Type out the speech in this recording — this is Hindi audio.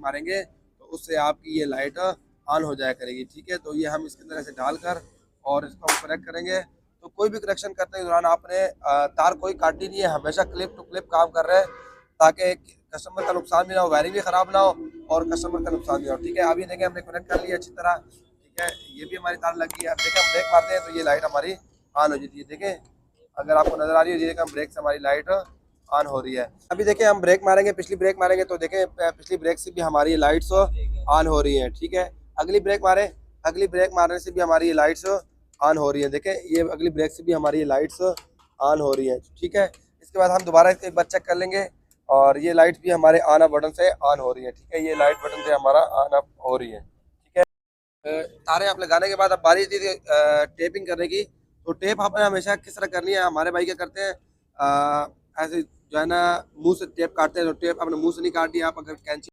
मारेंगे तो उससे आपकी ये लाइट ऑन हो जाया करेगी। ठीक है, तो ये हम इसकी तरह से डालकर और इसको हम कनेक्ट करेंगे। तो कोई भी कनेक्शन करने के दौरान आपने तार कोई काटनी नहीं है, हमेशा क्लिप टू क्लिप काम कर रहे हैं ताकि कस्टमर का नुकसान भी ना हो, वायरिंग भी ख़राब ना हो और कस्टमर का नुकसान भी ना हो। ठीक है, अभी देखें हमने कनेक्ट कर लिया अच्छी तरह। ठीक है, ये भी हमारी तार लगी है। अब देखें हम ब्रेक मारते हैं तो ये लाइट हमारी ऑन हो जाती है। देखें, अगर आपको नज़र आ रही है, ये देखें हम ब्रेक से हमारी लाइट ऑन हो रही है। अभी देखें हम ब्रेक मारेंगे, पिछली ब्रेक मारेंगे तो देखें पिछली ब्रेक से भी हमारी लाइट्स ऑन हो रही हैं। ठीक है, अगली ब्रेक मारें, अगली ब्रेक मारने से भी हमारी ये लाइट्स ऑन हो रही है। देखें ये अगली ब्रेक से भी हमारी ये लाइट्स ऑन हो रही है। ठीक है, इसके बाद हम दोबारा इसको एक बार चेक कर लेंगे और ये लाइट्स भी हमारे ऑन ऑफ बटन से ऑन हो रही है। ठीक है, ये लाइट बटन से हमारा ऑन ऑफ हो रही है। ठीक है, तारे आप लगाने के बाद अब बारी थी टेपिंग करने की। तो टेप आपने हमेशा किस तरह करनी है, हमारे भाई क्या करते हैं ऐसे जो है ना मुंह से टेप काटते हैं। तो टेप अपने मुंह से नहीं काटनी, आप अगर कैंची